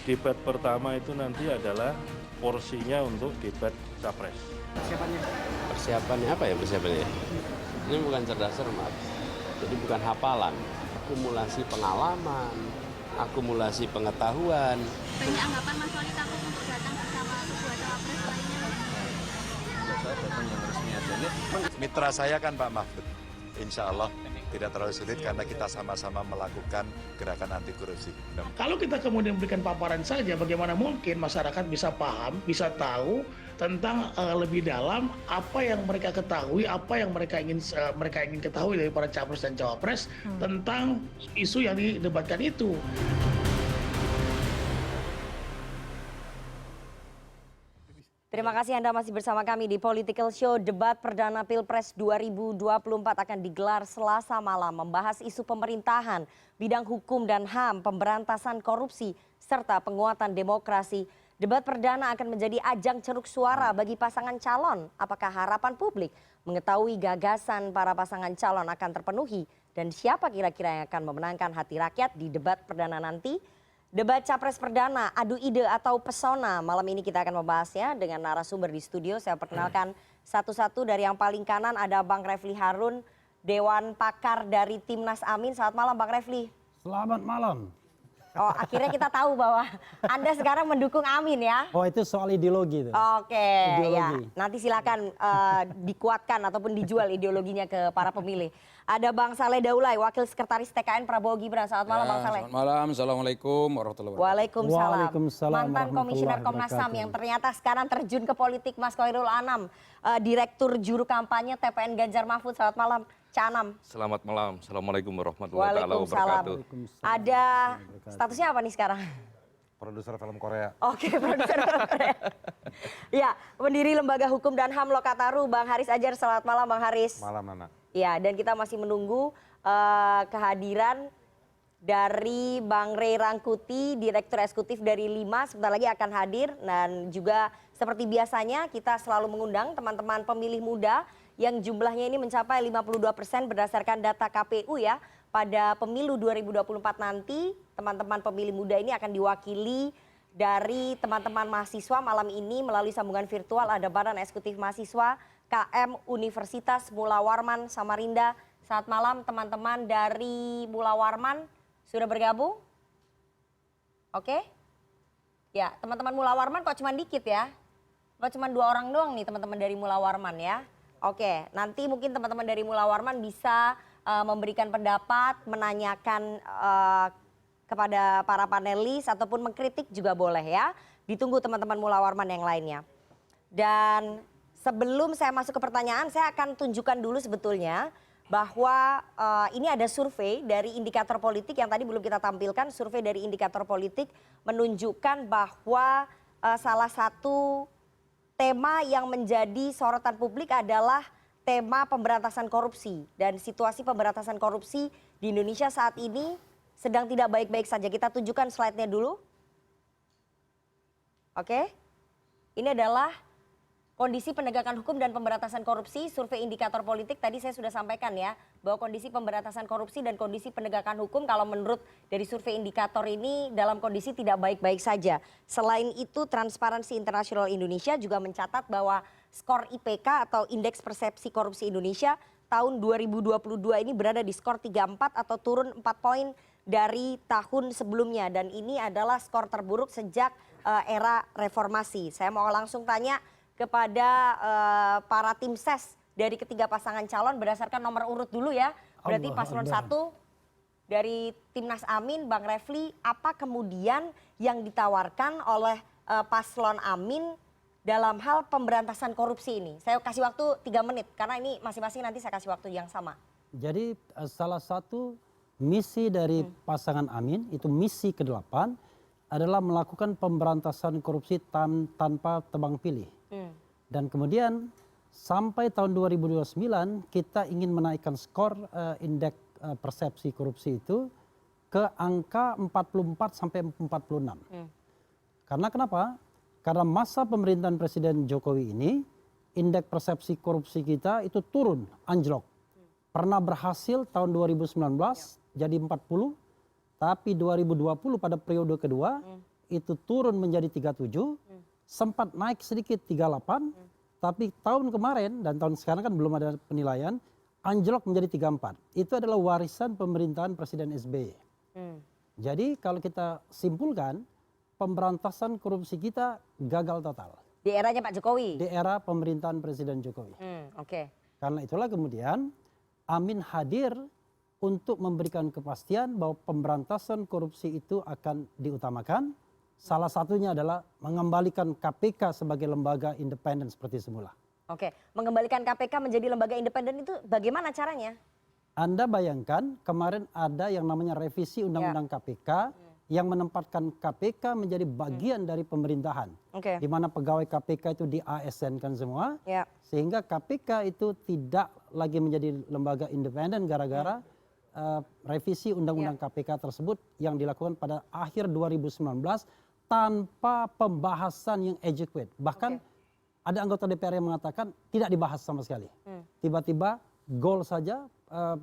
debat pertama itu nanti adalah porsinya untuk debat capres. Persiapannya? Persiapannya apa ya persiapannya? Ini bukan cerdas cermat, jadi bukan hafalan, akumulasi pengalaman, akumulasi pengetahuan. Banyak anggapan Mas Wali takut untuk datang bersama kedua cawapres lainnya. Saya datang yang resmi aja nih. Mitra saya kan Pak Mahfud, insya Allah tidak terlalu sulit karena kita sama-sama melakukan gerakan anti korupsi. Kalau kita kemudian memberikan paparan saja, bagaimana mungkin masyarakat bisa paham, bisa tahu tentang lebih dalam apa yang mereka ketahui, apa yang mereka ingin ketahui dari para capres dan cawapres tentang isu yang didebatkan itu. Terima kasih Anda masih bersama kami di Political Show. Debat perdana Pilpres 2024 akan digelar Selasa malam, membahas isu pemerintahan, bidang hukum dan HAM, pemberantasan korupsi, serta penguatan demokrasi. Debat perdana akan menjadi ajang ceruk suara bagi pasangan calon. Apakah harapan publik mengetahui gagasan para pasangan calon akan terpenuhi? Dan siapa kira-kira yang akan memenangkan hati rakyat di debat perdana nanti? Debat Capres Perdana, adu ide atau pesona. Malam ini kita akan membahasnya dengan narasumber di studio. Saya perkenalkan satu-satu. Dari yang paling kanan ada Bang Refli Harun, Dewan Pakar dari Timnas Amin. Selamat malam Bang Refli. Selamat malam. Oh, akhirnya kita tahu bahwa Anda sekarang mendukung Amin ya? Oh, itu soal ideologi itu. Oke, Ideologi. ya. Nanti silakan dikuatkan ataupun dijual ideologinya ke para pemilih. Ada Bang Saleh Daulay, Wakil Sekretaris TKN Prabowo Gibran. Selamat malam Bang Saleh. Selamat malam, Assalamualaikum warahmatullahi wabarakatuh. Waalaikumsalam. Waalaikumsalam Mantan warahmatullahi Komisioner Komnas HAM yang ternyata sekarang terjun ke politik, Mas Khairul Anam, Direktur Juru Kampanye TPN Ganjar Mahfud. Selamat malam, Cak Anam. Selamat malam, Assalamualaikum warahmatullahi Waalaikumsalam. wabarakatuh. Ada statusnya apa nih sekarang? Produser film Korea. Oke, produser film Korea. Ya, pendiri Lembaga Hukum dan HAM Lokataru, Bang Haris Adjar. Selamat malam, Bang Haris. Malam Nana. Ya, dan kita masih menunggu kehadiran dari Bang Ray Rangkuti, Direktur Eksekutif dari Lima, sebentar lagi akan hadir. Dan juga seperti biasanya kita selalu mengundang teman-teman pemilih muda yang jumlahnya ini mencapai 52% berdasarkan data KPU ya. Pada pemilu 2024 nanti teman-teman pemilih muda ini akan diwakili dari teman-teman mahasiswa. Malam ini melalui sambungan virtual ada Badan Eksekutif Mahasiswa KM Universitas Mula Warman Samarinda. Selamat malam teman-teman dari Mula Warman, sudah bergabung? Oke? Ya, teman-teman Mula Warman kok cuma dikit ya? Kok cuma 2 orang doang nih teman-teman dari Mula Warman ya? Oke, nanti mungkin teman-teman dari Mula Warman bisa memberikan pendapat, menanyakan kepada para panelis ataupun mengkritik juga boleh ya. Ditunggu teman-teman Mula Warman yang lainnya. Dan sebelum saya masuk ke pertanyaan, saya akan tunjukkan dulu sebetulnya bahwa ini ada survei dari indikator politik yang tadi belum kita tampilkan. Survei dari indikator politik menunjukkan bahwa salah satu tema yang menjadi sorotan publik adalah tema pemberantasan korupsi. Dan situasi pemberantasan korupsi di Indonesia saat ini sedang tidak baik-baik saja. Kita tunjukkan slide-nya dulu. Oke. Ini adalah kondisi penegakan hukum dan pemberantasan korupsi, survei indikator politik. Tadi saya sudah sampaikan ya, bahwa kondisi pemberantasan korupsi dan kondisi penegakan hukum kalau menurut dari survei indikator ini dalam kondisi tidak baik-baik saja. Selain itu, Transparansi International Indonesia juga mencatat bahwa skor IPK atau Indeks Persepsi Korupsi Indonesia tahun 2022 ini berada di skor 34 atau turun 4 poin dari tahun sebelumnya. Dan ini adalah skor terburuk sejak era reformasi. Saya mau langsung tanya kepada para tim ses dari ketiga pasangan calon berdasarkan nomor urut dulu ya. Berarti paslon 1 dari Timnas Amin, Bang Refli, apa kemudian yang ditawarkan oleh paslon Amin dalam hal pemberantasan korupsi ini? Saya kasih waktu 3 menit karena ini masing-masing nanti saya kasih waktu yang sama. Jadi salah satu misi dari pasangan Amin, itu misi ke-8, adalah melakukan pemberantasan korupsi tanpa tebang pilih. Dan kemudian sampai tahun 2029 kita ingin menaikkan skor indeks persepsi korupsi itu ke angka 44 sampai 46. Karena kenapa? Karena masa pemerintahan Presiden Jokowi ini indeks persepsi korupsi kita itu turun, anjlok. Pernah berhasil tahun 2019 jadi 40, tapi 2020 pada periode kedua itu turun menjadi 37, sempat naik sedikit 38, tapi tahun kemarin dan tahun sekarang kan belum ada penilaian, anjlok menjadi 34. Itu adalah warisan pemerintahan Presiden SBY. Jadi kalau kita simpulkan, pemberantasan korupsi kita gagal total. Di eranya Pak Jokowi? Di era pemerintahan Presiden Jokowi. Oke. Karena itulah kemudian Amin hadir untuk memberikan kepastian bahwa pemberantasan korupsi itu akan diutamakan. Salah satunya adalah mengembalikan KPK sebagai lembaga independen seperti semula. Oke, mengembalikan KPK menjadi lembaga independen itu bagaimana caranya? Anda bayangkan kemarin ada yang namanya revisi Undang-Undang KPK yang menempatkan KPK menjadi bagian dari pemerintahan. Oke. Di mana pegawai KPK itu di ASN-kan semua. Ya. Sehingga KPK itu tidak lagi menjadi lembaga independen gara-gara revisi Undang-Undang KPK tersebut yang dilakukan pada akhir 2019 tanpa pembahasan yang adequate. Bahkan ada anggota DPR yang mengatakan tidak dibahas sama sekali. Tiba-tiba goal saja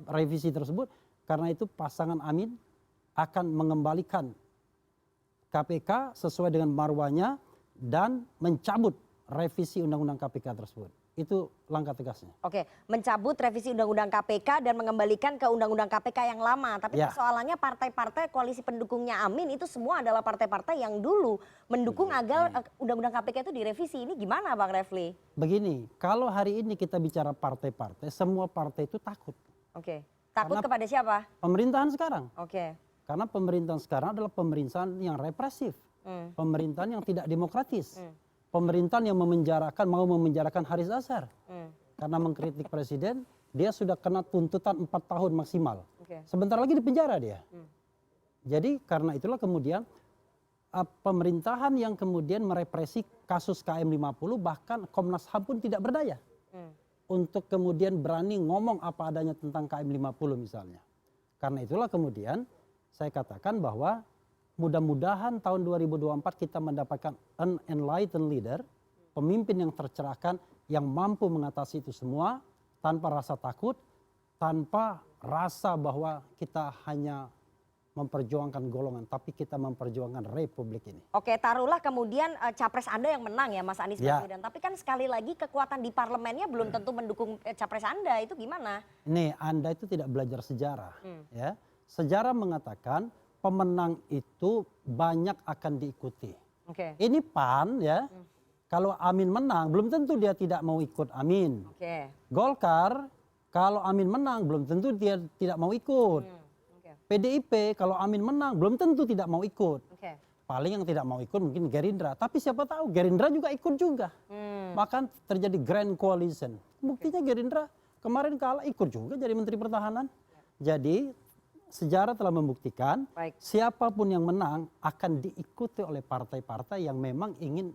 revisi tersebut, karena itu pasangan Amin akan mengembalikan KPK sesuai dengan marwahnya dan mencabut revisi Undang-Undang KPK tersebut. Itu langkah tegasnya. Oke, mencabut revisi Undang-Undang KPK dan mengembalikan ke Undang-Undang KPK yang lama. Tapi persoalannya partai-partai koalisi pendukungnya Amin itu semua adalah partai-partai yang dulu mendukung agar Undang-Undang KPK itu direvisi. Ini gimana Bang Refli? Begini, kalau hari ini kita bicara partai-partai, semua partai itu takut. Oke, takut kepada siapa? Pemerintahan sekarang. Oke. Karena pemerintahan sekarang adalah pemerintahan yang represif. Pemerintahan yang tidak demokratis. Pemerintahan yang mau memenjarakan Haris Azhar. Karena mengkritik presiden, dia sudah kena tuntutan 4 tahun maksimal. Sebentar lagi di penjara dia. Jadi karena itulah kemudian pemerintahan yang kemudian merepresi kasus KM50, bahkan Komnas HAM pun tidak berdaya. Untuk kemudian berani ngomong apa adanya tentang KM50 misalnya. Karena itulah kemudian saya katakan bahwa mudah-mudahan tahun 2024 kita mendapatkan an enlightened leader, pemimpin yang tercerahkan, yang mampu mengatasi itu semua tanpa rasa takut, tanpa rasa bahwa kita hanya memperjuangkan golongan, tapi kita memperjuangkan republik ini. Oke, taruhlah kemudian capres Anda yang menang ya Mas Anies Baswedan. Tapi kan sekali lagi kekuatan di parlemennya belum tentu mendukung capres Anda, itu gimana? Nih, Anda itu tidak belajar sejarah. Ya. Sejarah mengatakan pemenang itu banyak akan diikuti. Ini PAN ya, kalau Amin menang belum tentu dia tidak mau ikut Amin. Golkar kalau Amin menang belum tentu dia tidak mau ikut. PDIP kalau Amin menang belum tentu tidak mau ikut. Paling yang tidak mau ikut mungkin Gerindra, tapi siapa tahu Gerindra juga ikut juga. Bahkan terjadi grand coalition. Buktinya Gerindra kemarin kalah ikut juga jadi Menteri Pertahanan. Jadi sejarah telah membuktikan siapapun yang menang akan diikuti oleh partai-partai yang memang ingin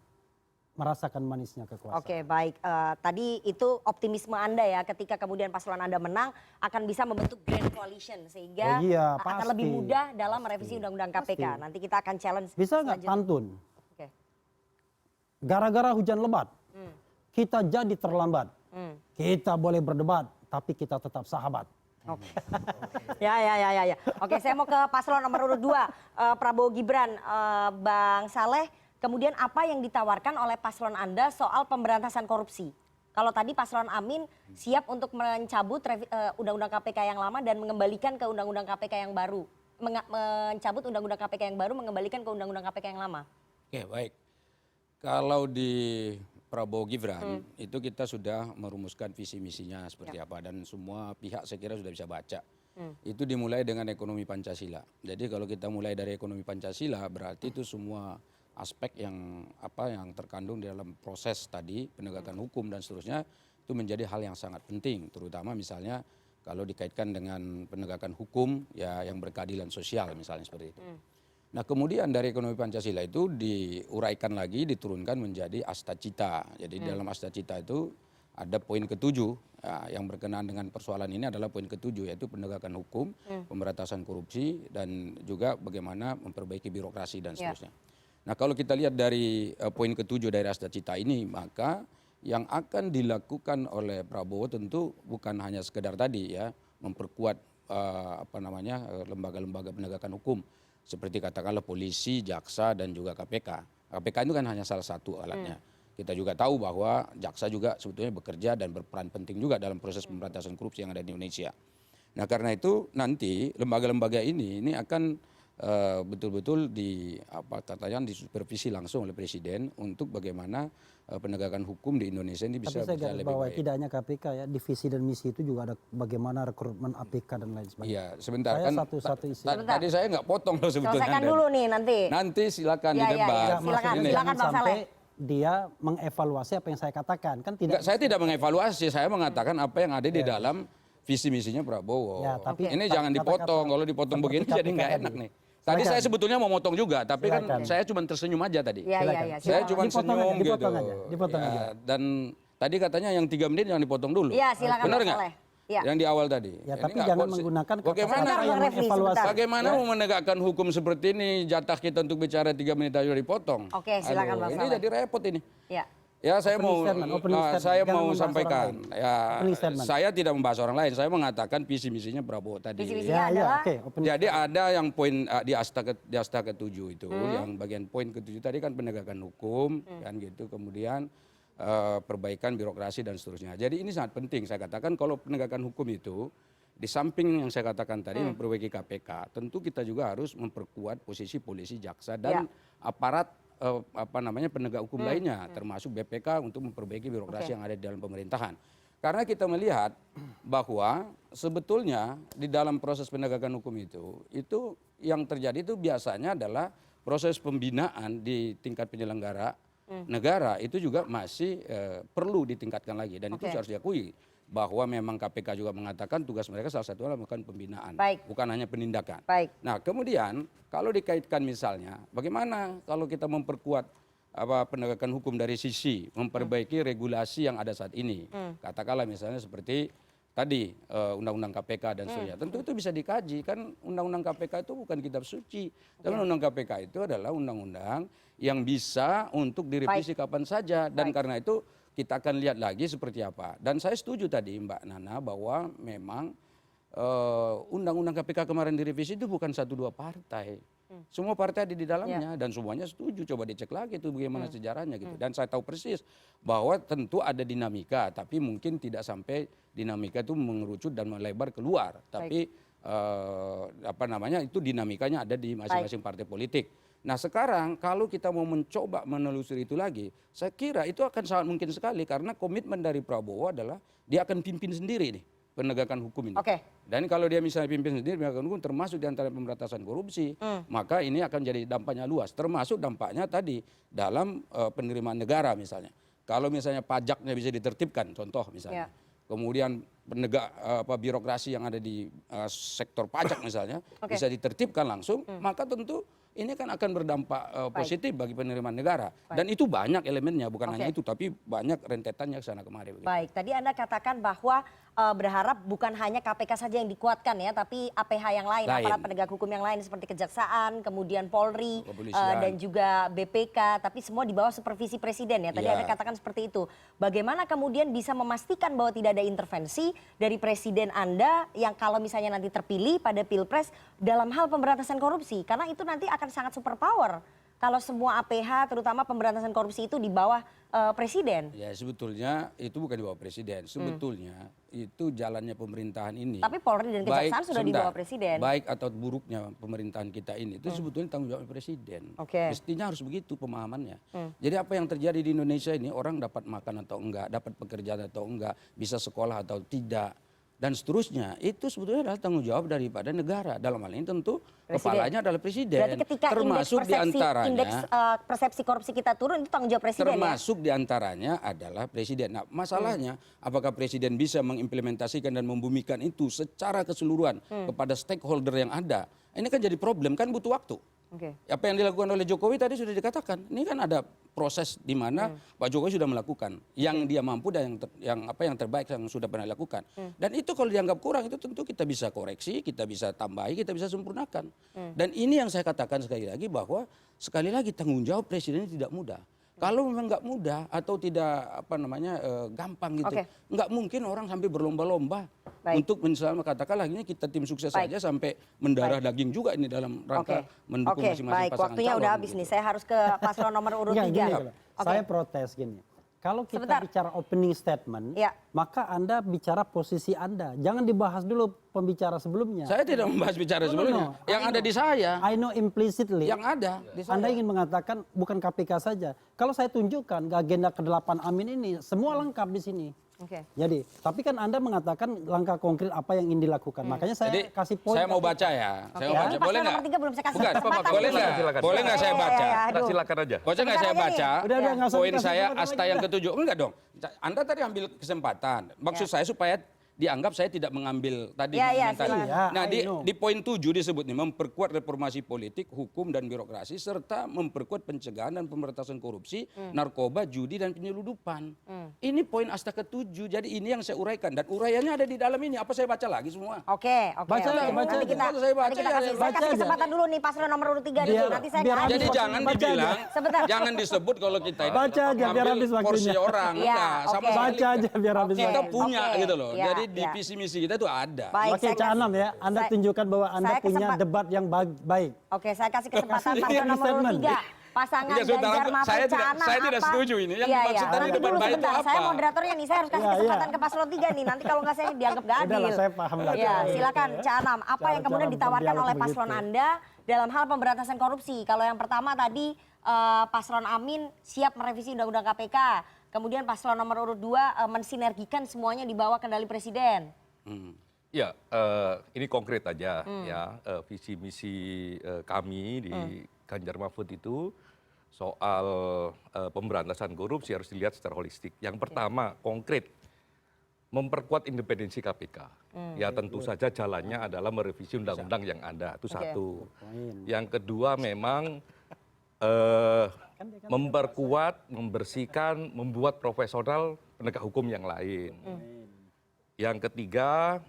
merasakan manisnya kekuasaan. Oke, baik. Tadi itu optimisme Anda ya, ketika kemudian paslon Anda menang akan bisa membentuk grand coalition sehingga akan lebih mudah dalam merevisi Undang-Undang KPK. Nanti kita akan challenge. Bisa nggak pantun? Gara-gara hujan lebat, kita jadi terlambat. Kita boleh berdebat, tapi kita tetap sahabat. Oke. Ya. Oke, saya mau ke paslon nomor urut 2, Prabowo Gibran. Bang Saleh, kemudian apa yang ditawarkan oleh paslon Anda soal pemberantasan korupsi? Kalau tadi paslon Amin siap untuk mencabut Undang-Undang KPK yang lama dan mengembalikan ke Undang-Undang KPK yang baru. Mencabut Undang-Undang KPK yang baru, mengembalikan ke Undang-Undang KPK yang lama. Oke, baik. Kalau di Prabowo Gibran itu kita sudah merumuskan visi misinya seperti apa dan semua pihak saya kira sudah bisa baca. Itu dimulai dengan ekonomi Pancasila. Jadi kalau kita mulai dari ekonomi Pancasila berarti itu semua aspek yang terkandung di dalam proses tadi penegakan hukum dan seterusnya itu menjadi hal yang sangat penting, terutama misalnya kalau dikaitkan dengan penegakan hukum ya yang berkeadilan sosial misalnya seperti itu. Nah kemudian dari ekonomi Pancasila itu diuraikan lagi, diturunkan menjadi Astacita. Jadi dalam Astacita itu ada poin ke-7 ya, yang berkenaan dengan persoalan ini adalah poin ke-7 yaitu penegakan hukum, pemberantasan korupsi dan juga bagaimana memperbaiki birokrasi dan seterusnya. Nah kalau kita lihat dari poin ke-7 dari Astacita ini maka yang akan dilakukan oleh Prabowo tentu bukan hanya sekedar tadi ya memperkuat lembaga-lembaga penegakan hukum. seperti katakanlah polisi, jaksa dan juga KPK. KPK itu kan hanya salah satu alatnya. Kita juga tahu bahwa jaksa juga sebetulnya bekerja dan berperan penting juga dalam proses pemberantasan korupsi yang ada di Indonesia. Nah karena itu nanti lembaga-lembaga ini akan betul-betul disupervisi langsung oleh Presiden untuk bagaimana penegakan hukum di Indonesia ini bisa Tapi saya garis lebih bawah baik. tidak hanya KPK ya, divisi dan misi itu juga ada bagaimana rekrutmen APK dan lain sebagainya. Iya, sebentar Saya kan satu-satu isi. tadi saya nggak potong loh sebetulnya. Selesaikan Dan dulu nih nanti. nanti silakan Ya, di ya, debat. ya. Enggak, Silakan, maksudnya silakan, jangan Bang sampai Saleh. dia mengevaluasi apa yang saya katakan. Kan tidak. Enggak, saya tidak mengevaluasi, saya mengatakan apa yang ada di dalam visi misinya Prabowo. Ya, tapi Ini kata- jangan dipotong, kalau dipotong seperti begini jadi KPK nggak tadi. enak nih. Tadi Silakan. saya sebetulnya mau motong juga, tapi Silakan. kan saya cuma tersenyum aja tadi. Iya, iya, Silakan. iya. Saya silakan. cuma Dipotong senyum aja, dipotong gitu. aja, dipotong aja. Dan tadi katanya yang 3 menit jangan dipotong dulu. Iya, silakan Benar Bang nggak? Saleh. Iya. Yang di awal tadi. Ya, Ini tapi nggak jangan konsi- menggunakan Bagaimana? Sebentar, yang Bang Refli, mengevaluasi. sebentar. Bagaimana mau menegakkan hukum seperti ini, jatah kita untuk bicara 3 menit aja dipotong. Oke, silakan, Bang Ini Saleh. jadi repot ini. Ya. Ya saya Opening statement. saya Jangan mau membahas sampaikan. orang lain. Ya Opening statement. saya tidak membahas orang lain. Saya mengatakan visi misinya Prabowo tadi. Visi-misinya Ya, adalah oke. opening Jadi ada yang poin di asta ke-7 itu, yang bagian poin ke-7 tadi kan penegakan hukum kan gitu. Kemudian perbaikan birokrasi dan seterusnya. Jadi ini sangat penting saya katakan kalau penegakan hukum itu di samping yang saya katakan tadi memperbaiki KPK, tentu kita juga harus memperkuat posisi polisi, jaksa dan aparat penegak hukum lainnya, termasuk BPK untuk memperbaiki birokrasi yang ada di dalam pemerintahan. Karena kita melihat bahwa sebetulnya di dalam proses penegakan hukum itu yang terjadi itu biasanya adalah proses pembinaan di tingkat penyelenggara negara itu juga masih perlu ditingkatkan lagi dan itu harus diakui bahwa memang KPK juga mengatakan tugas mereka salah satunya melakukan pembinaan, bukan hanya penindakan. Nah kemudian kalau dikaitkan misalnya bagaimana kalau kita memperkuat penegakan hukum dari sisi memperbaiki regulasi yang ada saat ini, katakanlah misalnya seperti tadi undang-undang KPK dan seterusnya, tentu itu bisa dikaji kan undang-undang KPK itu bukan kitab suci, tapi undang-undang KPK itu adalah undang-undang yang bisa untuk direvisi kapan saja dan karena itu kita akan lihat lagi seperti apa. Dan saya setuju tadi Mbak Nana bahwa memang undang-undang KPK kemarin direvisi itu bukan 1-2 partai. Semua partai ada di dalamnya dan semuanya setuju. Coba dicek lagi itu bagaimana sejarahnya gitu. Dan saya tahu persis bahwa tentu ada dinamika, tapi mungkin tidak sampai dinamika itu mengerucut dan melebar keluar. Tapi itu dinamikanya ada di masing-masing partai politik. Nah sekarang kalau kita mau mencoba menelusuri itu lagi, saya kira itu akan sangat mungkin sekali karena komitmen dari Prabowo adalah dia akan pimpin sendiri nih penegakan hukum ini. Dan kalau dia misalnya pimpin sendiri penegakan hukum termasuk diantara pemberantasan korupsi, maka ini akan jadi dampaknya luas. Termasuk dampaknya tadi dalam penerimaan negara misalnya. Kalau misalnya pajaknya bisa ditertibkan, contoh misalnya. Kemudian birokrasi yang ada di sektor pajak misalnya bisa ditertibkan langsung, maka tentu ini kan akan berdampak positif bagi penerimaan negara. Dan itu banyak elemennya, bukan hanya itu, tapi banyak rentetannya ke sana kemari. Baik, tadi Anda katakan bahwa berharap bukan hanya KPK saja yang dikuatkan ya, tapi APH yang lain, aparat penegak hukum yang lain seperti Kejaksaan, kemudian Polri, dan juga BPK, tapi semua di bawah supervisi Presiden ya. Tadi Anda katakan seperti itu. Bagaimana kemudian bisa memastikan bahwa tidak ada intervensi dari Presiden Anda yang kalau misalnya nanti terpilih pada Pilpres dalam hal pemberantasan korupsi? Karena itu nanti akan sangat superpower kalau semua APH terutama pemberantasan korupsi itu di bawah Presiden. Ya sebetulnya itu bukan di bawah Presiden, sebetulnya itu jalannya pemerintahan ini. Tapi Polri dan Kejaksaan sudah di bawah Presiden. Baik atau buruknya pemerintahan kita ini itu sebetulnya tanggung jawab Presiden. Mestinya harus begitu pemahamannya. Jadi apa yang terjadi di Indonesia ini orang dapat makan atau enggak, dapat pekerjaan atau enggak, bisa sekolah atau tidak. Dan seterusnya itu sebetulnya adalah tanggung jawab daripada negara. Dalam hal ini tentu kepalanya adalah Presiden. Berarti ketika termasuk indeks persepsi korupsi kita turun itu tanggung jawab Presiden termasuk diantaranya adalah Presiden. Nah masalahnya apakah Presiden bisa mengimplementasikan dan membumikan itu secara keseluruhan kepada stakeholder yang ada. Ini kan jadi problem, kan butuh waktu. Apa yang dilakukan oleh Jokowi tadi sudah dikatakan. Ini kan ada proses di mana Pak Jokowi sudah melakukan yang dia mampu dan yang terbaik yang sudah pernah dilakukan. Dan itu kalau dianggap kurang itu tentu kita bisa koreksi, kita bisa tambahi, kita bisa sempurnakan. Dan ini yang saya katakan sekali lagi bahwa sekali lagi tanggung jawab Presiden tidak mudah. Kalau memang nggak mudah atau tidak gampang gitu, Oke. nggak mungkin orang sampai berlomba-lomba Baik. untuk misalnya katakanlah ini kita tim sukses saja sampai mendarah daging juga ini dalam rangka mendukung Oke, masing-masing baik. pasangan Waktunya calon udah habis gitu. nih. Saya harus ke paslon nomor urut Enggak, 3. gini, kalau Oke. saya protes gini. Kalau kita Sebentar. bicara opening statement, Ya. maka Anda bicara posisi Anda. Jangan dibahas dulu pembicara sebelumnya. Saya tidak membahas bicara sebelumnya. no. Yang ada di saya, I know implicitly. yang ada di saya. Anda ingin mengatakan bukan KPK saja. Kalau saya tunjukkan agenda ke-8 Amin ini semua lengkap di sini. Oke. Jadi, tapi kan Anda mengatakan langkah konkret apa yang ingin dilakukan. Makanya saya Jadi kasih poin. saya mau baca ya. Saya mau baca. Paslon Boleh nomor nggak? 3 belum saya kasih Bukan. kesempatan. Boleh nih. nggak? Boleh nggak saya Ya, ya, baca? ya, ya, Nah, aduh. silakan aja. Baca nggak saya Sebentar aja baca? nih. Udah, nggak usah Poin dikasih saya kesempatan asta lagi, yang udah. ketujuh. Enggak dong. Anda tadi ambil kesempatan. Maksud saya supaya dianggap saya tidak mengambil tadi. Ya, ya, mengomentari. silakan. Iya, Nah I know. di poin 7 disebut nih memperkuat reformasi politik, hukum dan birokrasi serta memperkuat pencegahan dan pemberantasan korupsi, narkoba, judi dan penyeludupan. Ini poin asta ke-7. Jadi ini yang saya uraikan dan uraiannya ada di dalam ini. Apa saya baca lagi semua? Oke, oke. Baca oke. aja, baca Nanti aja. kita, Kalau saya baca nanti kita ya, kasih, saya baca kasih aja. kesempatan dulu nih paslon nomor urut 3 nih. Biar- Nanti saya biar kasih. habis Jadi waktu. jangan Baca aja. dibilang, Sebentar. jangan disebut kalau kita ini Baca aja, biar ambil habis porsi waktunya. orang. Iya, Enggak, sama oke. sekali. Baca aja biar habis Oke. Kita punya Oke. gitu loh. Ya, Jadi di ya. visi misi kita tuh ada. Baik, Oke, saya Cak kasih- Anam ya. Anda saya- tunjukkan bahwa Anda saya punya kesempat- debat yang baik. Oke, saya kasih kesempatan Ini paslon nomor urut statement. 3. Pasangan Iya, sebentar, Ganjar Mahfud saya tidak- Canang saya tidak apa? setuju ini. Yang Iya, dimaksud iya. tadi Nanti debat dulu baik itu sebentar. Saya apa? moderatornya nih, saya harus kasih Iya, iya. kesempatan ke paslon 3 nih. Nanti kalau nggak saya dianggap gak adil. Udahlah, saya paham lah. Iya, Oke, silakan ya. Cak Anam. Apa yang kemudian Cara-cara ditawarkan oleh berdialog paslon begitu. Anda dalam hal pemberantasan korupsi? Kalau yang pertama tadi paslon Amin siap merevisi Undang-Undang KPK. Kemudian paslon nomor urut 2 mensinergikan semuanya di bawah kendali presiden. Ya, ini konkret aja ya, visi misi kami di Ganjar Mahfud itu soal pemberantasan korupsi harus dilihat secara holistik. Yang pertama konkret, memperkuat independensi KPK. Ya tentu saja jalannya adalah merevisi undang-undang yang ada, itu satu. Yang kedua memang memperkuat, membersihkan, membuat profesional penegak hukum yang lain. Yang ketiga,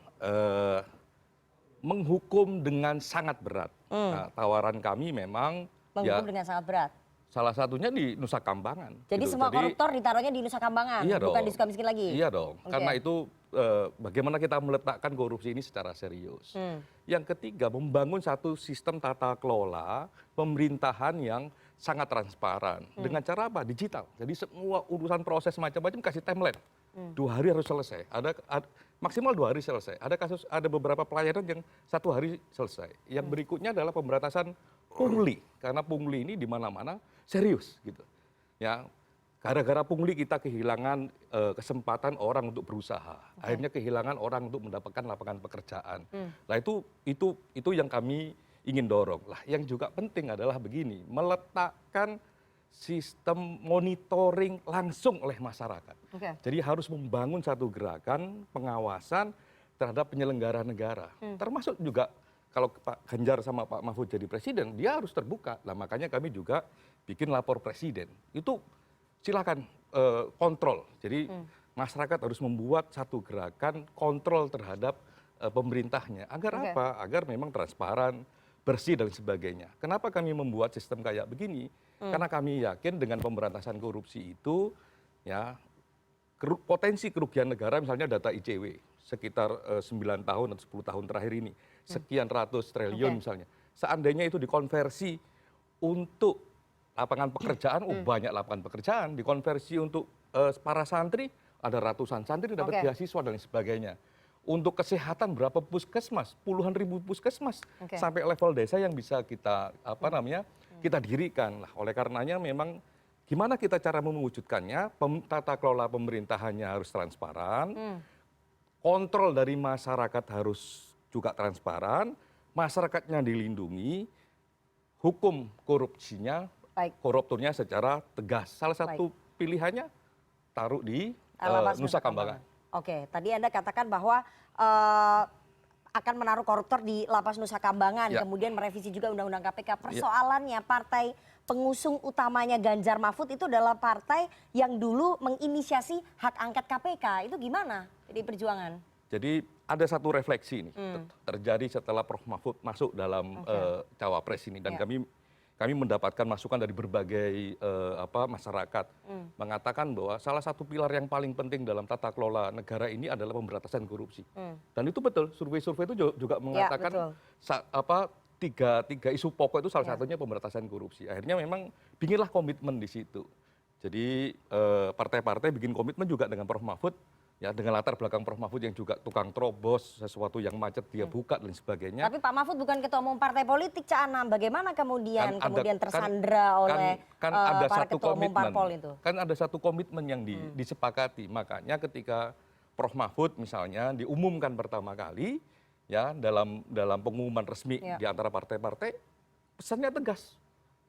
menghukum dengan sangat berat. Nah, tawaran kami memang Menghukum dengan sangat berat. salah satunya di Nusa Kambangan. Jadi gitu. semua koruptor ditaruhnya di Nusa Kambangan, Iya bukan dong. di Sukamiskin lagi. Iya dong. Oke. Karena itu bagaimana kita meletakkan korupsi ini secara serius. Yang ketiga, membangun satu sistem tata kelola pemerintahan yang sangat transparan. Dengan cara apa? Digital. Jadi semua urusan proses macam-macam kasih timeline. 2 hari harus selesai. Maksimal 2 hari selesai. Ada beberapa pelayanan yang 1 hari selesai. Yang berikutnya adalah pemberantasan pungli. Karena pungli ini di mana-mana serius gitu. Ya, gara-gara pungli kita kehilangan kesempatan orang untuk berusaha. Akhirnya kehilangan orang untuk mendapatkan lapangan pekerjaan. Nah, itu yang kami ingin dorong. Lah, yang juga penting adalah begini, meletakkan sistem monitoring langsung oleh masyarakat. Oke. Jadi harus membangun satu gerakan pengawasan terhadap penyelenggara negara. Termasuk juga kalau Pak Ganjar sama Pak Mahfud jadi presiden, dia harus terbuka. Nah, makanya kami juga bikin lapor presiden. Itu silakan kontrol. Jadi masyarakat harus membuat satu gerakan kontrol terhadap pemerintahnya. Agar Oke. apa? Agar memang transparan, bersih dan sebagainya. Kenapa kami membuat sistem kayak begini? Karena kami yakin dengan pemberantasan korupsi itu ya potensi kerugian negara misalnya data ICW sekitar 9 tahun atau 10 tahun terakhir ini sekian ratus triliun Oke. misalnya. Seandainya itu dikonversi untuk lapangan pekerjaan, banyak lapangan pekerjaan, dikonversi untuk para santri, ada ratusan santri dapat Oke. beasiswa dan sebagainya. Untuk kesehatan berapa puskesmas, puluhan ribu puskesmas Oke. sampai level desa yang bisa kita kita dirikan. Lah, oleh karenanya memang gimana kita cara mewujudkannya? Tata kelola pemerintahannya harus transparan, kontrol dari masyarakat harus juga transparan, masyarakatnya dilindungi, hukum korupsinya, Baik. koruptornya secara tegas. Salah satu pilihannya taruh di Lapas Nusa Kambangan. Oke, tadi Anda katakan bahwa akan menaruh koruptor di Lapas Nusa Kambangan, Ya. kemudian merevisi juga Undang-Undang KPK. Persoalannya partai pengusung utamanya Ganjar Mahfud itu adalah partai yang dulu menginisiasi hak angket KPK. Itu gimana PDI Perjuangan? Jadi ada satu refleksi ini terjadi setelah Prof Mahfud masuk dalam cawapres ini dan Ya. kami mendapatkan masukan dari berbagai masyarakat mengatakan bahwa salah satu pilar yang paling penting dalam tata kelola negara ini adalah pemberantasan korupsi. Dan itu betul, survei-survei itu juga mengatakan tiga isu pokok itu salah satunya pemberantasan korupsi. Akhirnya memang bikinlah komitmen di situ. Jadi partai-partai bikin komitmen juga dengan Prof Mahfud, ya dengan latar belakang Prof Mahfud yang juga tukang terobos, sesuatu yang macet dia buka dan sebagainya. Tapi Pak Mahfud bukan ketua umum partai politik, Cak Anam. Bagaimana kemudian tersandra oleh ada para satu ketua umum komitmen, parpol itu? kan ada satu komitmen yang disepakati. Makanya ketika Prof Mahfud misalnya diumumkan pertama kali, ya dalam pengumuman resmi di antara partai-partai, pesannya tegas,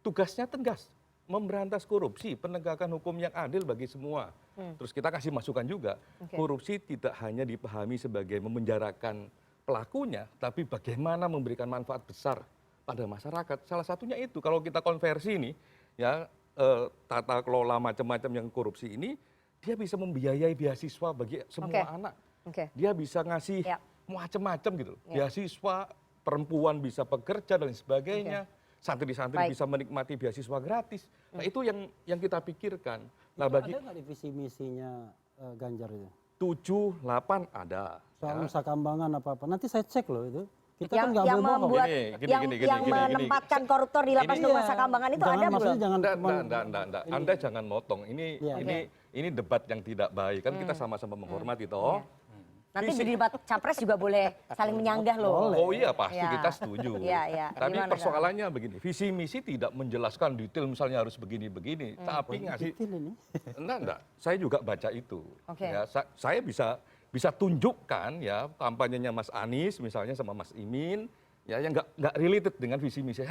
tugasnya tegas. Memberantas korupsi, penegakan hukum yang adil bagi semua. Terus kita kasih masukan juga, korupsi tidak hanya dipahami sebagai memenjarakan pelakunya, tapi bagaimana memberikan manfaat besar pada masyarakat. Salah satunya itu, kalau kita konversi nih, ya tata kelola macam-macam yang korupsi ini, dia bisa membiayai beasiswa bagi semua anak. Dia bisa ngasih macam-macam gitu, beasiswa, perempuan bisa bekerja dan sebagainya. Santri-santri bisa menikmati beasiswa gratis. Nah itu yang kita pikirkan. Nah, ada nggak di visi misinya Ganjar itu? 7, 8 ada. Soal Nusa Kambangan apa-apa. Nanti saya cek loh itu. Kita yang kan nggak boleh bohong. yang menempatkan koruptor di lapas Nusa Kambangan itu ada belum? Enggak. Anda jangan motong. Ini debat yang tidak baik. Kan kita sama-sama menghormati toh. Nanti di debat capres juga boleh saling menyanggah loh. Oh iya pasti kita setuju. Tapi Gimana, persoalannya begini, visi misi tidak menjelaskan detail misalnya harus begini-begini, tapi ngasih. Enggak. Saya juga baca itu. Ya, saya bisa tunjukkan ya kampanyenya Mas Anies misalnya sama Mas Imin, ya yang nggak related dengan visi misi.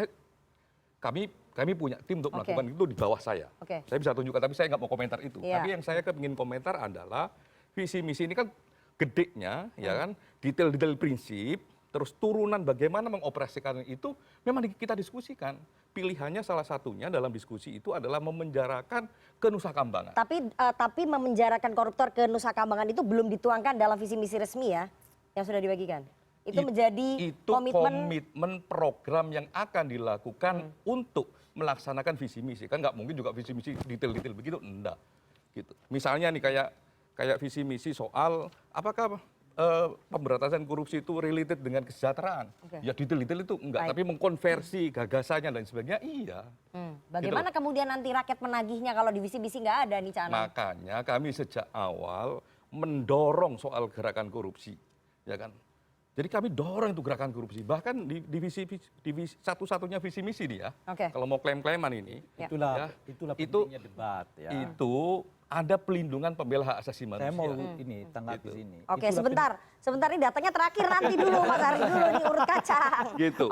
Kami punya tim untuk melakukan itu di bawah saya. Saya bisa tunjukkan, tapi saya nggak mau komentar itu. Tapi yang saya ingin komentar adalah visi misi ini kan gedenya, ya kan, detail-detail prinsip, terus turunan bagaimana mengoperasikan itu, memang kita diskusikan. Pilihannya salah satunya dalam diskusi itu adalah memenjarakan ke Nusa Kambangan. Tapi memenjarakan koruptor ke Nusa Kambangan itu belum dituangkan dalam visi misi resmi ya, yang sudah dibagikan. Itu menjadi komitmen program yang akan dilakukan untuk melaksanakan visi misi. Kan nggak mungkin juga visi misi detail-detail begitu, enggak. Gitu. Misalnya nih kayak visi misi soal apakah pemberantasan korupsi itu related dengan kesejahteraan. Ya detail-detail itu enggak, tapi mengkonversi gagasannya dan sebagainya iya. Bagaimana kemudian nanti rakyat menagihnya kalau di visi-visi nggak ada nih Cak Anam? Makanya kami sejak awal mendorong soal gerakan korupsi, ya kan. Jadi kami dorong itu gerakan korupsi, bahkan di satu-satunya visi misi nih ya. Kalau mau klaim-klaiman ini, itulah pentingnya debat ya. Itu ada pelindungan pembela hak asasi manusia. Saya mau ini tanggapi sini. Oke, sebentar ini datanya terakhir nanti dulu Mas Haris dulu nih urut kacang. Gitu.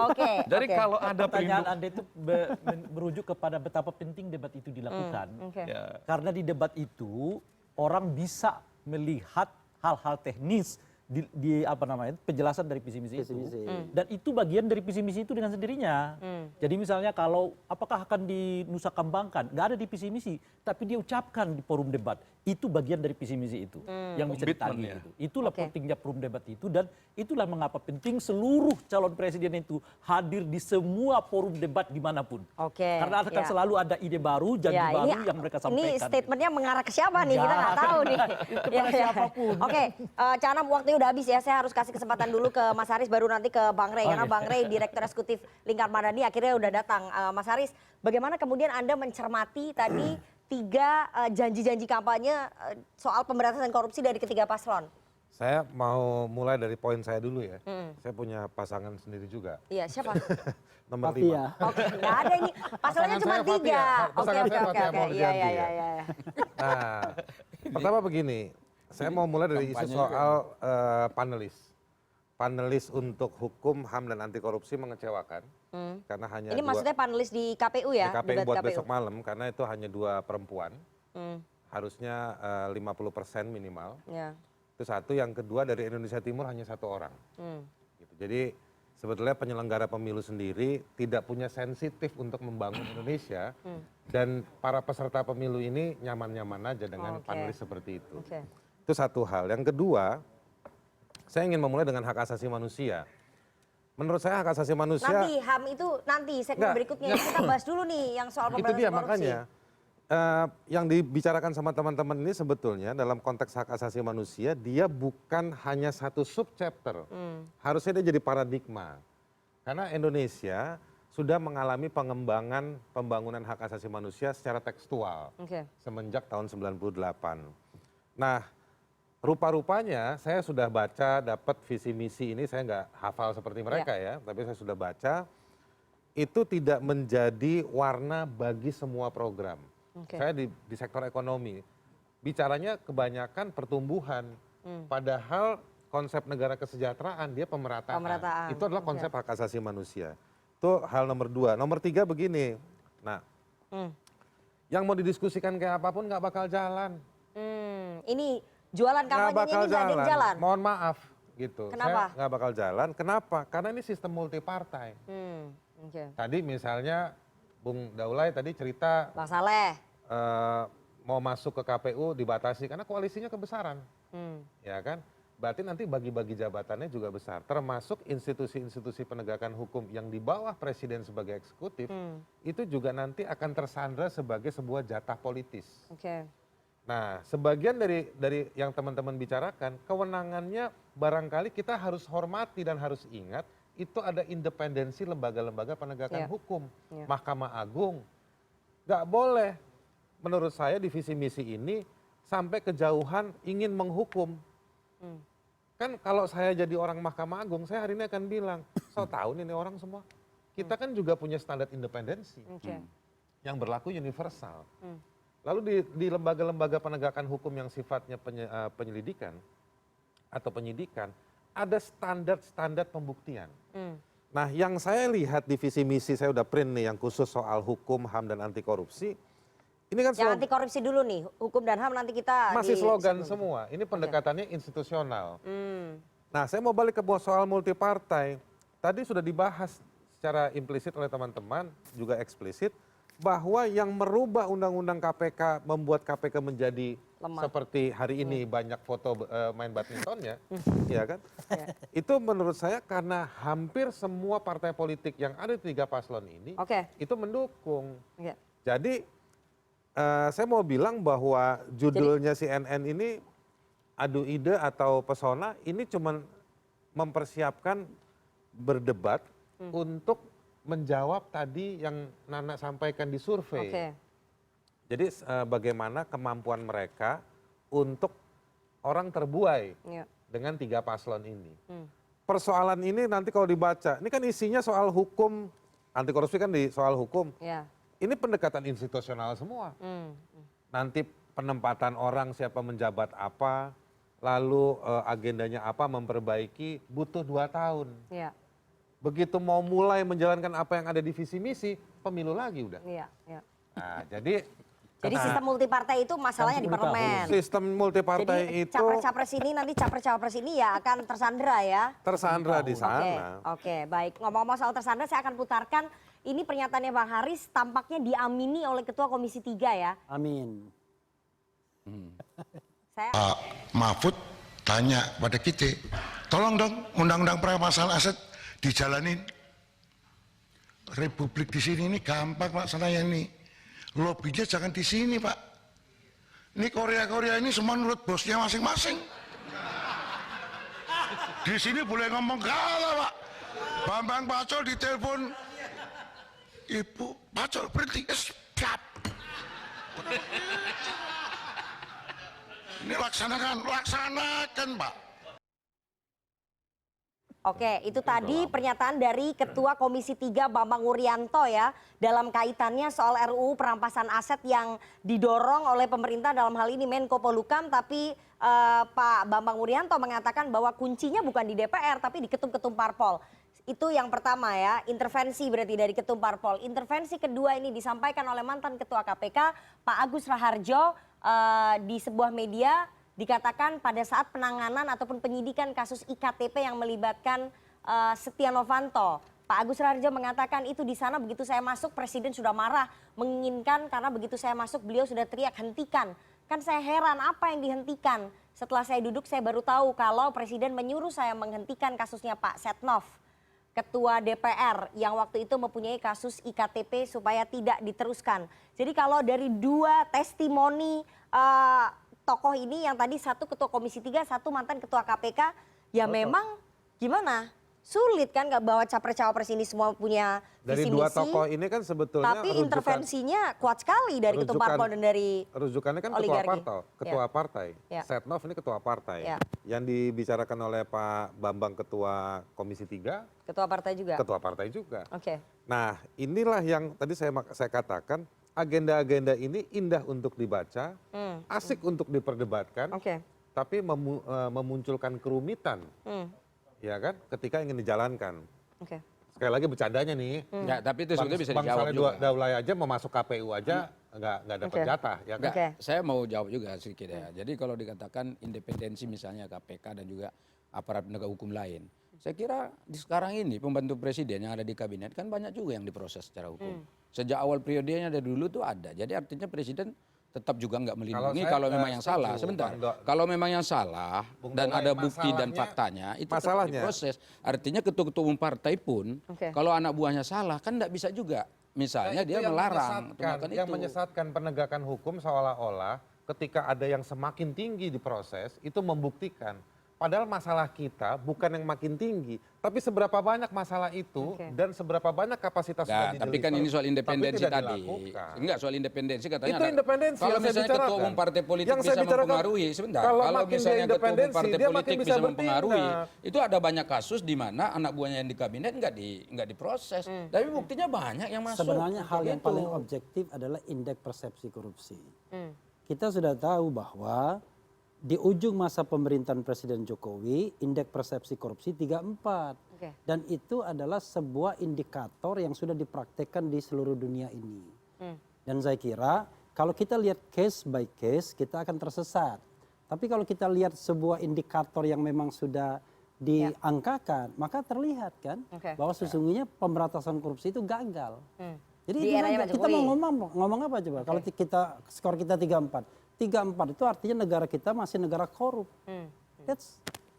Jadi kalau ada pertanyaan Anda itu merujuk kepada betapa penting debat itu dilakukan. Karena di debat itu orang bisa melihat hal-hal teknis di apa namanya penjelasan dari visi misi itu, dan itu bagian dari visi misi itu dengan sendirinya. Jadi misalnya kalau apakah akan di Nusa Kambangkan, nggak ada di visi misi, tapi dia ucapkan di forum debat, itu bagian dari visi misi itu yang bisa ditagih itu. Itulah pentingnya forum debat itu, dan itulah mengapa penting seluruh calon presiden itu hadir di semua forum debat dimanapun. Karena akan selalu ada ide baru, janji baru yang mereka sampaikan. Ini statementnya mengarah ke siapa nih? Kita nggak tahu nih. Siapapun. Cak Anam, waktunya udah habis ya. Saya harus kasih kesempatan dulu ke Mas Haris, baru nanti ke Bang Rey. Karena Bang Rey, Direktur Eksekutif Lingkar Madani, akhirnya udah datang. Mas Haris, bagaimana kemudian Anda mencermati tadi 3 janji-janji kampanye soal pemberantasan korupsi dari ketiga paslon? Saya mau mulai dari poin saya dulu ya. Saya punya pasangan sendiri juga. Iya, siapa? Nomor 5. Oke, nggak ada ini. Pasalnya cuma 3. Oke. Iya. Nah, pertama begini. Saya mau mulai dari isu soal panelis. Panelis untuk hukum, HAM, dan anti korupsi mengecewakan. Karena hanya ini maksudnya panelis di KPU ya? Di KPU buat besok malam, karena itu hanya 2 perempuan. Harusnya 50% minimal. Itu satu. Yang kedua, dari Indonesia Timur hanya 1 orang. Gitu. Jadi sebetulnya penyelenggara pemilu sendiri tidak punya sensitif untuk membangun Indonesia. Dan para peserta pemilu ini nyaman-nyaman aja dengan panelis seperti itu. Itu satu hal. Yang kedua, saya ingin memulai dengan hak asasi manusia. menurut saya hak asasi manusia Nanti HAM itu nanti segmen Nggak, berikutnya. Kita bahas dulu nih yang soal itu pemberantasan dia korupsi. makanya yang dibicarakan sama teman-teman ini sebetulnya dalam konteks hak asasi manusia dia bukan hanya satu subchapter. Harusnya dia jadi paradigma. Karena Indonesia sudah mengalami pengembangan pembangunan hak asasi manusia secara tekstual semenjak tahun 98. Nah, rupa-rupanya saya sudah baca dapat visi misi ini, saya nggak hafal seperti mereka ya, tapi saya sudah baca, itu tidak menjadi warna bagi semua program. Saya di sektor ekonomi, bicaranya kebanyakan pertumbuhan, padahal konsep negara kesejahteraan dia pemerataan. Itu adalah konsep hak asasi manusia. Itu hal nomor 2. Nomor 3 begini, nah, yang mau didiskusikan kayak apapun nggak bakal jalan. Ini jualan kampanye ini nggak ada yang jalan. Mohon maaf gitu. Kenapa? Saya nggak bakal jalan. Kenapa? Karena ini sistem multipartai. Tadi misalnya Bung Daulay tadi cerita Bang Saleh mau masuk ke KPU dibatasi karena koalisinya kebesaran, ya kan? Berarti nanti bagi-bagi jabatannya juga besar. Termasuk institusi-institusi penegakan hukum yang di bawah presiden sebagai eksekutif itu juga nanti akan tersandra sebagai sebuah jatah politis. Nah, sebagian dari yang teman-teman bicarakan, kewenangannya barangkali kita harus hormati dan harus ingat, itu ada independensi lembaga-lembaga penegakan hukum. Mahkamah Agung, nggak boleh, menurut saya di visi misi ini, sampai kejauhan ingin menghukum. Kan kalau saya jadi orang Mahkamah Agung, saya hari ini akan bilang, so tahu nih orang semua. Kita kan juga punya standar independensi yang berlaku universal. Lalu di lembaga-lembaga penegakan hukum yang sifatnya penyelidikan atau penyidikan, ada standar-standar pembuktian. Nah, yang saya lihat di visi misi, saya udah print nih yang khusus soal hukum, HAM, dan anti korupsi. Ini kan yang anti korupsi dulu nih, hukum dan HAM nanti kita masih slogan semua. Ini pendekatannya institusional. Nah, saya mau balik ke soal multipartai. Tadi sudah dibahas secara implisit oleh teman-teman, juga eksplisit, bahwa yang merubah undang-undang KPK, membuat KPK menjadi seperti hari ini banyak foto main badmintonnya, ya kan? Itu menurut saya karena hampir semua partai politik yang ada di 3 paslon ini, itu mendukung. Jadi saya mau bilang bahwa judulnya CNN ini adu ide atau pesona, ini cuma mempersiapkan berdebat untuk menjawab tadi yang Nana sampaikan di survei. Jadi bagaimana kemampuan mereka untuk orang terbuai dengan 3 paslon ini. Persoalan ini nanti kalau dibaca, ini kan isinya soal hukum, anti korupsi kan di soal hukum. Ini pendekatan institusional semua. Nanti penempatan orang, siapa menjabat apa, lalu agendanya apa, memperbaiki, butuh 2 tahun. Begitu mau mulai menjalankan apa yang ada di visi misi, pemilu lagi udah. Nah, jadi sistem multipartai itu masalahnya di parlemen. Sistem multipartai itu capres-capres ini nanti capres-capres ini ya akan tersandra ya. Tersandra di sana. Oke, baik. Ngomong-ngomong soal tersandra, saya akan putarkan ini pernyataannya Bang Haris, tampaknya diamini oleh Ketua Komisi 3 ya. Amin. Saya Pak Mahfud tanya pada kita, tolong dong undang-undang perampasan aset dijalanin. Republik di sini ini gampang laksananya ini. Lobbynya jangan di sini, Pak. Ini Korea-Korea ini semua nurut bosnya masing-masing. Di sini boleh ngomong kalah, Pak. Bambang Pacul ditelepon, Ibu Pacul berhenti, siap. Ini laksanakan, Pak. Oke, itu tadi pernyataan dari Ketua Komisi 3 Bambang Wuryanto ya, dalam kaitannya soal RUU perampasan aset yang didorong oleh pemerintah, dalam hal ini Menko Polhukam, tapi Pak Bambang Wuryanto mengatakan bahwa kuncinya bukan di DPR tapi di ketum-ketum parpol. Itu yang pertama ya, intervensi berarti dari ketum parpol. Intervensi kedua ini disampaikan oleh mantan Ketua KPK Pak Agus Raharjo di sebuah media. Dikatakan pada saat penanganan ataupun penyidikan kasus IKTP yang melibatkan Setia Novanto. Pak Agus Raharjo mengatakan itu di sana begitu saya masuk Presiden sudah marah, menginginkan karena begitu saya masuk beliau sudah teriak hentikan. Kan saya heran apa yang dihentikan. Setelah saya duduk saya baru tahu kalau Presiden menyuruh saya menghentikan kasusnya Pak Setnov. Ketua DPR yang waktu itu mempunyai kasus IKTP supaya tidak diteruskan. Jadi kalau dari 2 testimoni tokoh ini yang tadi satu Ketua Komisi 3, satu mantan Ketua KPK, ya memang gimana? Sulit kan nggak bawa capres-cawapres ini semua punya Dari visi 2 misi. tokoh ini kan sebetulnya Tapi intervensinya kuat sekali dari Ketua Parpol dan dari rujukannya kan oligarki. ketua partai. Ya. Setnov ini ketua partai. Ya. Yang dibicarakan oleh Pak Bambang ketua Komisi 3, Ketua Partai juga. ketua partai juga. Oke. Nah, inilah yang tadi saya katakan, agenda-agenda ini indah untuk dibaca, asik untuk diperdebatkan, tapi memunculkan kerumitan. Ya kan, ketika ingin dijalankan. Sekali lagi bercandanya nih. Ya, tapi itu sebetulnya bisa dijawab Bang juga. Saleh Daulay aja mau masuk KPU aja nggak dapat jatah. Ya kan? Enggak, saya mau jawab juga sedikit ya. Jadi kalau dikatakan independensi misalnya KPK dan juga aparat penegak hukum lain. Saya kira di sekarang ini pembantu presiden yang ada di kabinet kan banyak juga yang diproses secara hukum. Sejak awal periodenya dari dulu tuh ada. Jadi artinya presiden tetap juga nggak melindungi kalau memang yang salah. Sebentar, kalau memang yang salah dan ada bukti dan faktanya itu tetap diproses. Artinya ketua-ketua umum partai pun kalau anak buahnya salah kan nggak bisa juga. Misalnya dia melarang. Yang menyesatkan penegakan hukum seolah-olah ketika ada yang semakin tinggi diproses itu membuktikan. Padahal masalah kita bukan yang makin tinggi, tapi seberapa banyak masalah itu dan seberapa banyak kapasitas sudah dideliver. Tapi kan ini soal independensi tadi. Enggak, soal independensi katanya. Itu independensi kalau misalnya ketua umum partai politik bisa mempengaruhi, sebentar. Kalau misalnya ketua umum partai politik bisa mempengaruhi, itu ada banyak kasus di mana anak buahnya yang di kabinet nggak diproses. Tapi buktinya banyak yang masuk. Sebenarnya hal yang paling objektif adalah indeks persepsi korupsi. Kita sudah tahu bahwa di ujung masa pemerintahan Presiden Jokowi, indeks persepsi korupsi 34. Dan itu adalah sebuah indikator yang sudah dipraktekkan di seluruh dunia ini. Dan saya kira kalau kita lihat case by case, kita akan tersesat. Tapi kalau kita lihat sebuah indikator yang memang sudah diangkakan, maka terlihat kan bahwa sesungguhnya pemberantasan korupsi itu gagal. Jadi kita mau ngomong apa coba? Kalau kita skor kita 34. 34 itu artinya negara kita masih negara korup.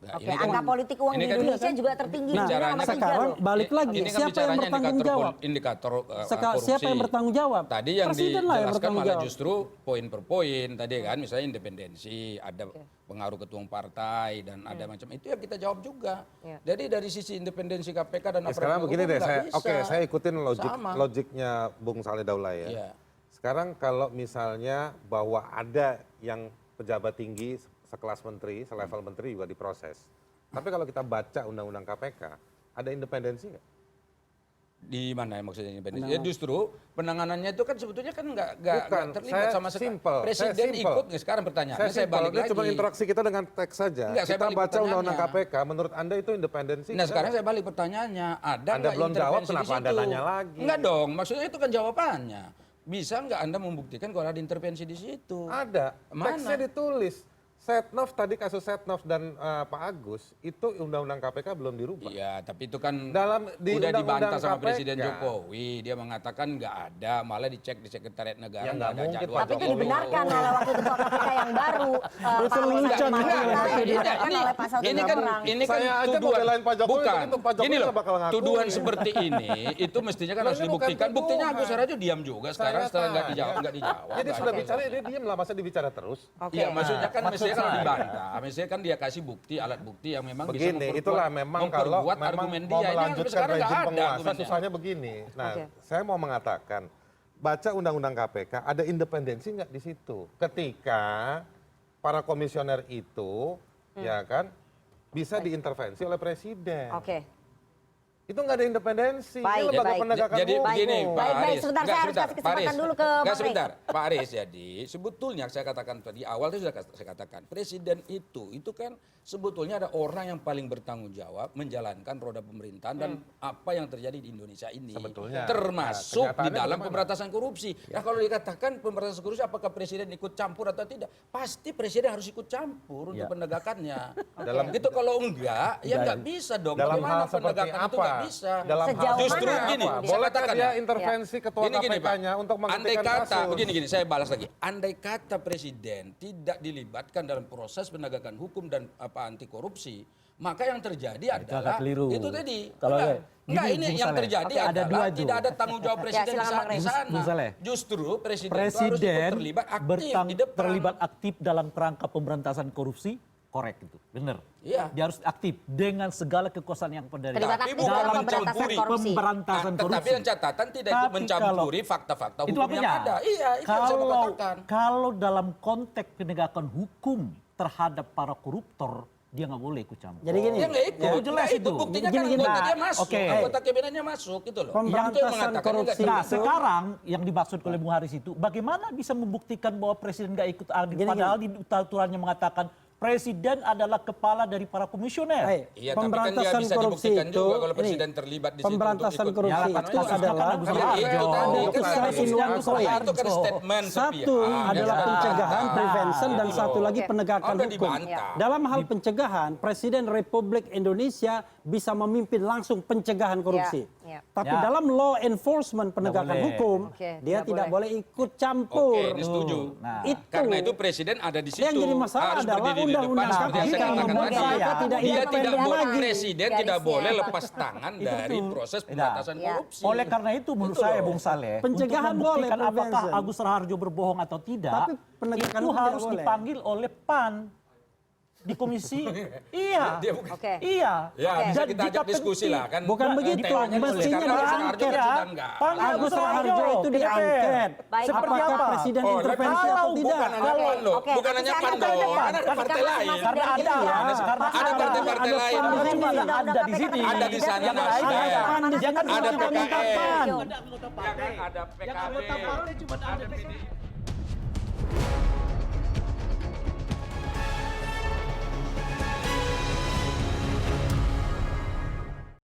Angka politik uang di Indonesia juga tertinggi. Nah, sekarang balik lagi, siapa yang bertanggung jawab? Indikator korupsi. Siapa yang bertanggung jawab? Tadi yang dijelaskan malah justru poin per poin tadi kan, misalnya independensi, ada pengaruh ketua umum partai dan ada macam itu yang kita jawab juga. Jadi dari sisi independensi KPK dan aparat sekarang begini deh, saya ikutin logiknya Bung Saleh Daulay ya. Sekarang kalau misalnya bahwa ada yang pejabat tinggi sekelas menteri, selevel menteri juga diproses. Tapi kalau kita baca undang-undang KPK, ada independensi nggak? Di mana ya maksudnya independensi? Ya justru penanganannya itu kan sebetulnya kan nggak terlibat sama sekali. Presiden ikut nih sekarang pertanyaannya. Saya balik lagi. Cuma interaksi kita dengan teks saja. Kita baca undang-undang KPK, menurut Anda itu independensi? Nah sekarang saya balik pertanyaannya, ada Anda belum jawab, kenapa Anda nanya lagi? Enggak dong, maksudnya itu kan jawabannya. Bisa nggak Anda membuktikan kalau ada intervensi di situ? Ada, teksnya ditulis. Setnov tadi, kasus Setnov dan Pak Agus, itu undang-undang KPK belum dirubah. Iya, tapi itu kan udah dibantah sama Presiden Jokowi. Dia mengatakan nggak ada, malah dicek di Sekretariat Negara nggak ada jadwal. Tapi itu dibenarkan oleh wakil ketua KPK yang baru. Ini kan tuduhan. Bukan, gini loh, tuduhan seperti ini, itu mestinya kan harus dibuktikan. Buktinya Agus Raharjo diam juga sekarang setelah nggak dijawab. Jadi sudah bicara, dia diam lah, masa dibicara terus? Iya, maksudnya kan kalau dibantah, misalnya kan dia kasih bukti, alat bukti yang memang bisa memperkuat argumen dia. Mau melanjutkan rejim penguasa, susahnya begini. Nah, saya mau mengatakan, baca undang-undang KPK, ada independensi nggak di situ? Ketika para komisioner itu, ya kan, bisa diintervensi oleh presiden. Itu nggak ada independensi. Ini lembaga penegakan jadi hukum. begini, Pak Aris. Sebentar, saya harus kasih kesempatan dulu ke Bang Rey. Sebentar, Pak Aris. Jadi sebetulnya saya katakan tadi awal itu sudah saya katakan, presiden itu kan sebetulnya ada orang yang paling bertanggung jawab menjalankan roda pemerintahan dan apa yang terjadi di Indonesia ini. Sebetulnya. Termasuk di dalam pemberantasan korupsi. Nah kalau dikatakan pemberantasan korupsi apakah presiden ikut campur atau tidak? Pasti presiden harus ikut campur untuk penegakannya. Gitu kalau enggak, ya enggak bisa dong. Dalam hal seperti apa? bisa. Dalam Sejauh Justru mana gini, kemudian? saya Bolehkah katakan dia ya. intervensi ketua Gini, Pak. KPK-nya untuk Andai menghentikan kata, kasus? begini, saya balas lagi. Andai kata presiden tidak dilibatkan dalam proses penegakan hukum dan anti korupsi, maka yang terjadi adalah itu tadi. Enggak, ini yang terjadi adalah tidak ada tanggung jawab presiden di sana. Justru presiden itu harus ikut terlibat aktif di depan. Terlibat aktif dalam kerangka pemberantasan korupsi, korek itu, benar. Iya. Dia harus aktif dengan segala kekuasaan yang ada. Terlibat Tapi aktif bukan dalam mencampuri pemberantasan korupsi. Tetapi yang catatan tidak ikut mencampuri fakta-fakta hukum yang ada. Iya, itu yang saya mau katakan. Kalau dalam konteks penegakan hukum terhadap para koruptor, dia nggak boleh ikut campur. Jadi gini, Dia nggak ikut, jelas nggak itu. ikut. Buktinya kan Gini, anggota dia masuk, Oke. anggota kabinetnya masuk gitu loh. Pemberantasan Itu yang mengatakan korupsi. nggak Nah, ikut. sekarang yang dimaksud oleh Bung Haris itu, bagaimana bisa membuktikan bahwa presiden nggak ikut adil, padahal di aturannya mengatakan presiden adalah kepala dari para komisioner. Iya, tapi kan dia pemberantasan bisa korupsi dibuktikan itu, juga kalau ini, presiden terlibat di situ. pemberantasan untuk ikut. korupsi Ya, itu kan adalah Agus Kan Raharjo. itu tadi, ada kan kesaksian poin. itu kan statement Satu sepihak. adalah Yang pencegahan, dibantah. prevention, dan Gitu satu loh. lagi penegakan Udah hukum. dibantah. Dalam hal pencegahan, Presiden Republik Indonesia bisa memimpin langsung pencegahan korupsi. Ya, ya. Tapi Ya. dalam law enforcement penegakan boleh. hukum, Oke, dia tidak tidak boleh ikut campur. Oke, ini setuju. Nah, Itu. Karena itu presiden ada di situ. Yang jadi masalah harus adalah berdiri di depan undang-undang seperti yang saya KPK katakan membuat tadi. KPK tidak Dia tidak independen boleh, lagi. presiden tidak Garisnya boleh apa? lepas tangan dari proses pemberantasan Ya. korupsi. Oleh karena itu menurut Itu saya loh. Bung Saleh, Pencegahan untuk membuktikan boleh, apakah prevention. Agus Raharjo berbohong atau tidak, Tapi penegakan itu hukum tidak harus boleh. dipanggil oleh PAN di komisi. Iya. Dia bukan- Oke. Iya. Ya, bisa Dan kita ajak jika diskusi penting- lah kan. Bukan begitu, temanya mestinya karena Agus Raharjo diangket. kan sudah enggak. Panggil Agus Raharjo itu diangket. Baik, Apakah Bapak. presiden Oh, intervensi kalau atau tidak? bukan hanya PAN loh, Oke, bukan tapi hanya saya PAN akan dong, tanya, kan ada Pak. partai Karena lain. masuk Karena dari ada, ini, ya. karena ada ada partai-partai ada lain. PAN di sini, Undang-undang ada di KPK sini, Ada di sana yang Nasdem. lain. Ada Dia kan Ada meminta PKS. PAN. Ya kan ada PKB, ada PDI.